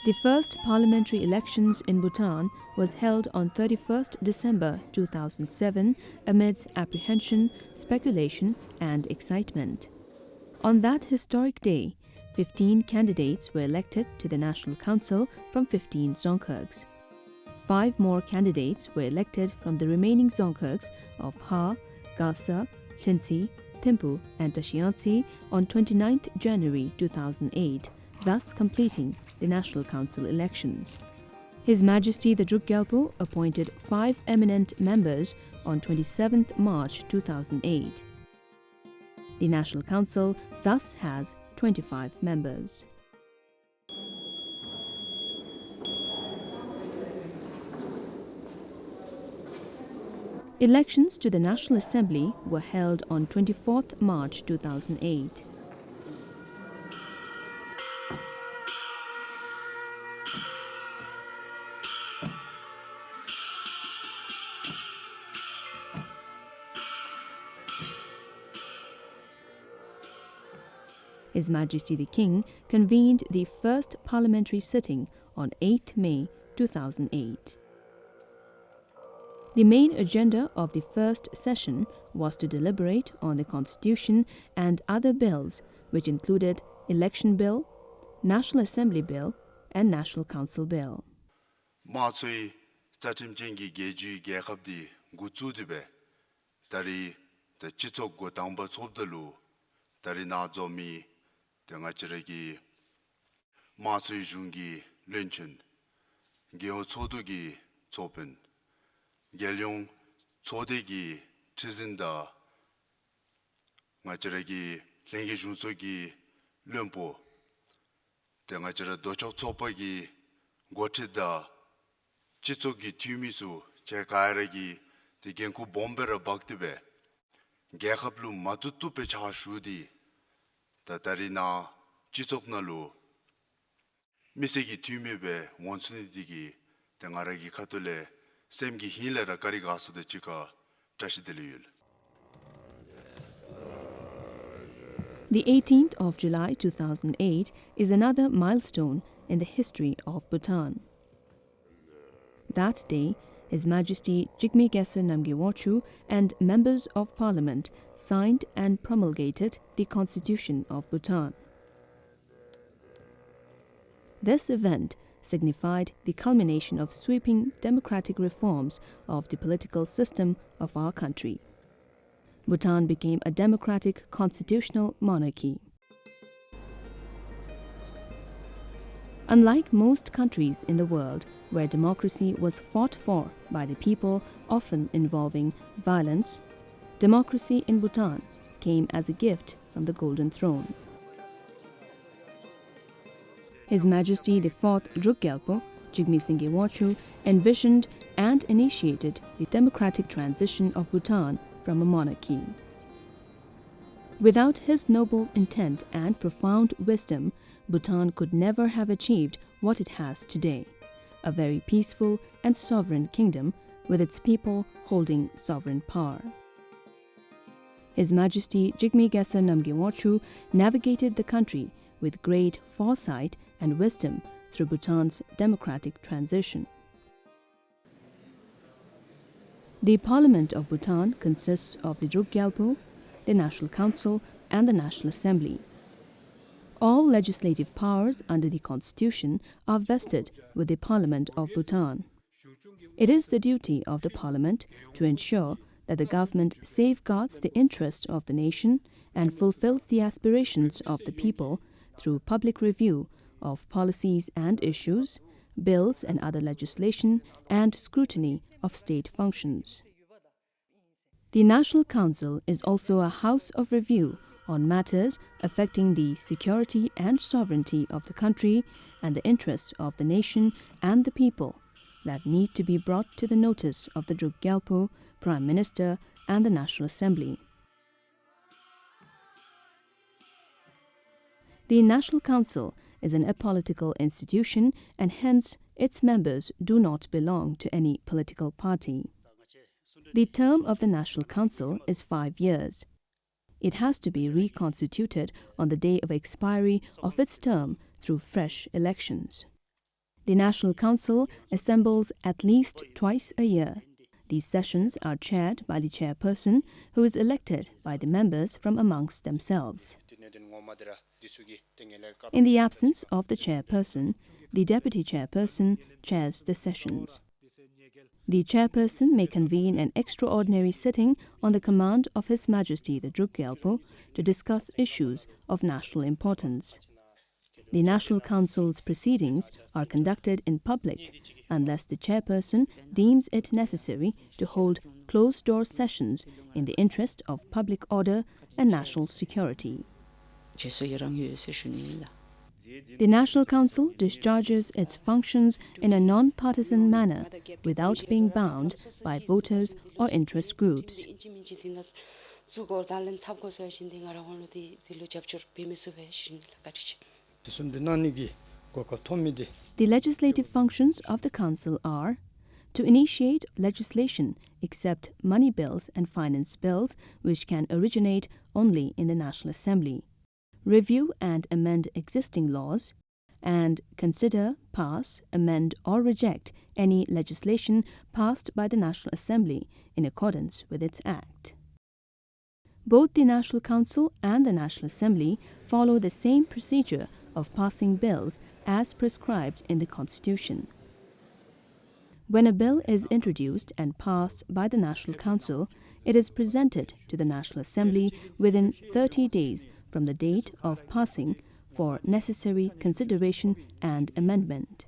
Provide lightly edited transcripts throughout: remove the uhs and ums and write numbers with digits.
The first parliamentary elections in Bhutan was held on 31st December 2007 amidst apprehension, speculation and excitement. On that historic day, 15 candidates were elected to the National Council from 15 dzongkhags. 5 more candidates were elected from the remaining dzongkhags of Ha, Gasa, Hlinsi, Thimphu and Tashiantsi on 29th January 2008, thus completing the National Council elections. His Majesty the Druk Gyalpo appointed 5 eminent members on 27th March 2008. The National Council thus has 25 members. Elections to the National Assembly were held on 24th March 2008. His Majesty the King convened the first parliamentary sitting on 8th May 2008. The main agenda of the first session was to deliberate on the Constitution and other bills, which included Election Bill, National Assembly Bill, and National Council Bill. Gelyong Chodegi Chizinda Macheregi Lengi Junsogi Lumpo Tengachera Dochok Chopagi Gochida Chitsogi Tumisu Chekairegi the Genku Bombera Baktibe Gehaplu Matutu Pecha Shudi Tatarina Chitsoknalu Misegi Tumibe Wonsuni Tengaregi Katule Semgi Hilera Karigasu de Chika Tashidelil. The 18th of July 2008 is another milestone in the history of Bhutan. That day, His Majesty Jigme Gyalpo Namgyalpo and members of Parliament signed and promulgated the Constitution of Bhutan. This event signified the culmination of sweeping democratic reforms of the political system of our country. Bhutan became a democratic constitutional monarchy. Unlike most countries in the world where democracy was fought for by the people, often involving violence, democracy in Bhutan came as a gift from the Golden Throne. His Majesty the 4th Druk Gyalpo, Jigme Gyalpo, envisioned and initiated the democratic transition of Bhutan from a monarchy. Without his noble intent and profound wisdom, Bhutan could never have achieved what it has today, a very peaceful and sovereign kingdom with its people holding sovereign power. His Majesty Jigme Gyalpo Namgyalpo navigated the country with great foresight and wisdom through Bhutan's democratic transition. The Parliament of Bhutan consists of the Druk Gyalpo, the National Council and the National Assembly. All legislative powers under the Constitution are vested with the Parliament of Bhutan. It is the duty of the Parliament to ensure that the government safeguards the interest of the nation and fulfills the aspirations of the people through public review of policies and issues, bills and other legislation, and scrutiny of state functions. The National Council is also a house of review on matters affecting the security and sovereignty of the country and the interests of the nation and the people that need to be brought to the notice of the Druk Gyalpo, Prime Minister, and the National Assembly. The National Council is an apolitical institution and hence its members do not belong to any political party. The term of the National Council is 5 years. It has to be reconstituted on the day of expiry of its term through fresh elections. The National Council assembles at least twice a year. These sessions are chaired by the chairperson, who is elected by the members from amongst themselves. In the absence of the chairperson, the deputy chairperson chairs the sessions. The chairperson may convene an extraordinary sitting on the command of His Majesty the Druk Gyalpo to discuss issues of national importance. The National Council's proceedings are conducted in public unless the chairperson deems it necessary to hold closed-door sessions in the interest of public order and national security. The National Council discharges its functions in a non-partisan manner without being bound by voters or interest groups. The legislative functions of the Council are to initiate legislation except money bills and finance bills which can originate only in the National Assembly, review and amend existing laws, and consider, pass, amend or reject any legislation passed by the National Assembly in accordance with its Act. Both the National Council and the National Assembly follow the same procedure of passing bills as prescribed in the Constitution. When a bill is introduced and passed by the National Council, it is presented to the National Assembly within 30 days from the date of passing for necessary consideration and amendment.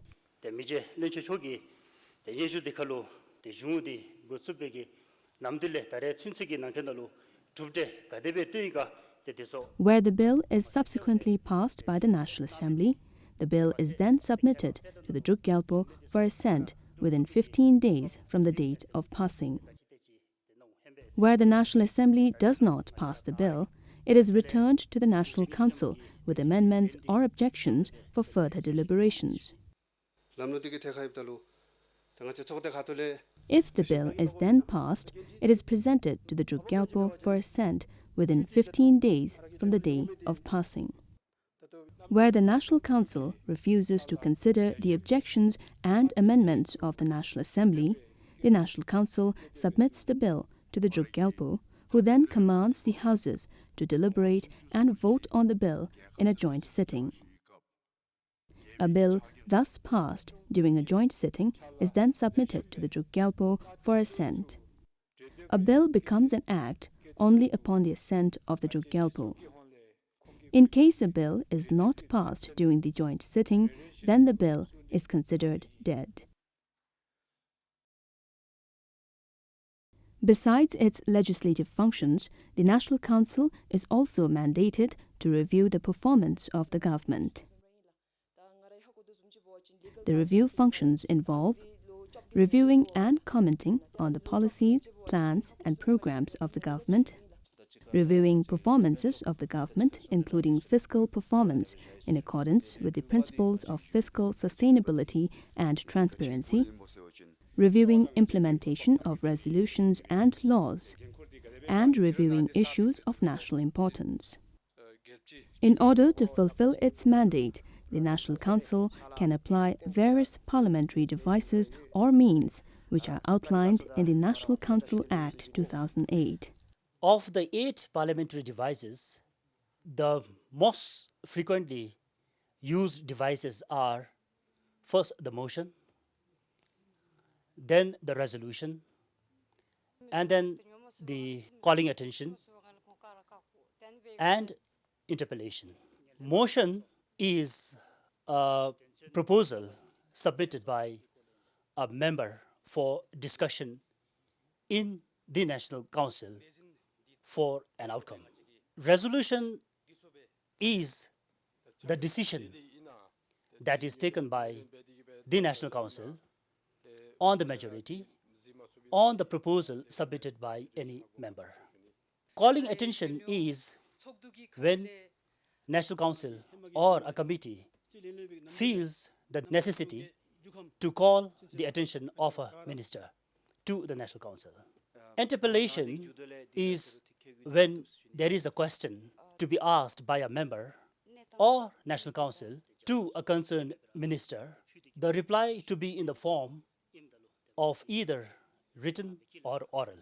Where the bill is subsequently passed by the National Assembly, the bill is then submitted to the Druk Gyalpo for assent within 15 days from the date of passing. Where the National Assembly does not pass the bill, it is returned to the National Council with amendments or objections for further deliberations. If the bill is then passed, it is presented to the Druk Gyalpo for assent within 15 days from the day of passing. Where the National Council refuses to consider the objections and amendments of the National Assembly, the National Council submits the bill to the Druk Gyalpo, who then commands the Houses to deliberate and vote on the bill in a joint sitting. A bill thus passed during a joint sitting is then submitted to the Druk Gyalpo for assent. A bill becomes an act only upon the assent of the Druk Gyalpo. In case a bill is not passed during the joint sitting, then the bill is considered dead. Besides its legislative functions, the National Council is also mandated to review the performance of the government. The review functions involve reviewing and commenting on the policies, plans, and programs of the government, reviewing performances of the government, including fiscal performance in accordance with the principles of fiscal sustainability and transparency, reviewing implementation of resolutions and laws, and reviewing issues of national importance. In order to fulfill its mandate, the National Council can apply various parliamentary devices or means which are outlined in the National Council Act 2008. Of the 8 parliamentary devices, the most frequently used devices are first the motion, then the resolution, and then the calling attention and interpellation. Motion is a proposal submitted by a member for discussion in the National Council for an outcome. Resolution is the decision that is taken by the National Council on the majority on the proposal submitted by any member. Calling attention is when National Council or a committee feels the necessity to call the attention of a minister to the National Council. Interpellation is when there is a question to be asked by a member or National Council to a concerned minister the reply to be in the form of either written or oral.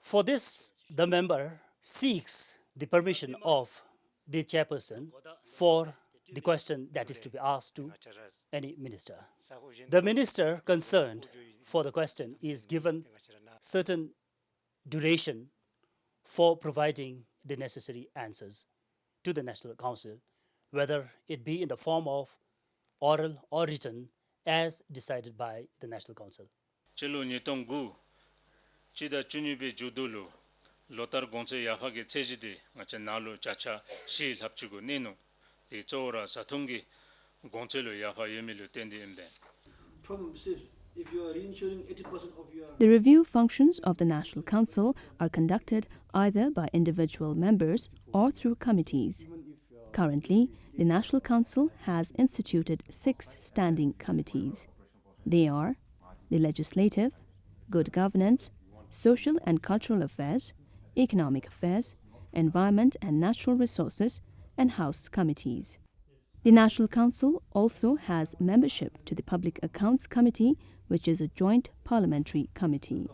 For this, the member seeks the permission of the chairperson for the question that is to be asked to any minister. The minister concerned for the question is given certain duration for providing the necessary answers to the National Council, whether it be in the form of oral or written as decided by the National Council. Chilo Nitongu, Chida Chunibe Judulu, Lotar Gonse Yahagi Tejidi, Machanalo Chacha, Shi Lapchugo Nino, the Chora Satungi, Gonzelo Yaha Yemilu Tendi Imden. Problem is, if you are reinsuring 80% of your The review functions of the National Council are conducted either by individual members or through committees. Currently, the National Council has instituted 6 standing committees. They are the Legislative, Good Governance, Social and Cultural Affairs, Economic Affairs, Environment and Natural Resources, and House Committees. The National Council also has membership to the Public Accounts Committee, which is a joint parliamentary committee.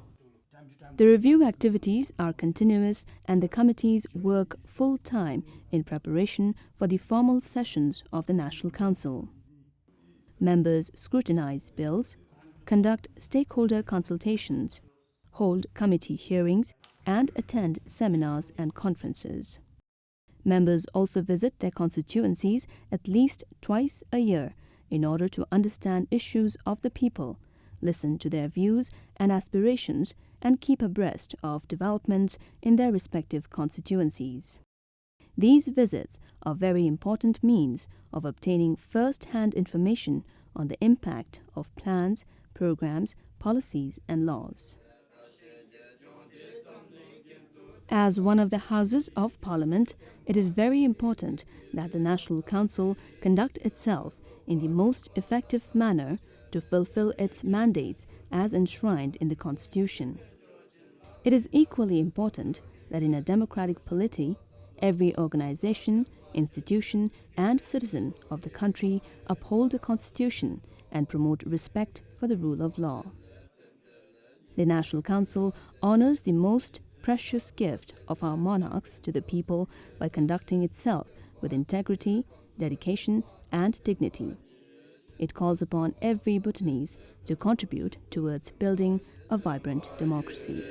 The review activities are continuous and the committees work full-time in preparation for the formal sessions of the National Council. Members scrutinize bills, conduct stakeholder consultations, hold committee hearings, and attend seminars and conferences. Members also visit their constituencies at least twice a year in order to understand issues of the people, listen to their views and aspirations, and keep abreast of developments in their respective constituencies. These visits are very important means of obtaining first-hand information on the impact of plans, programs, policies, and laws. As one of the Houses of Parliament, it is very important that the National Council conduct itself in the most effective manner to fulfill its mandates as enshrined in the Constitution. It is equally important that in a democratic polity, every organization, institution, and citizen of the country uphold the Constitution and promote respect for the rule of law. The National Council honors the most precious gift of our monarchs to the people by conducting itself with integrity, dedication, and dignity. It calls upon every Bhutanese to contribute towards building a vibrant democracy.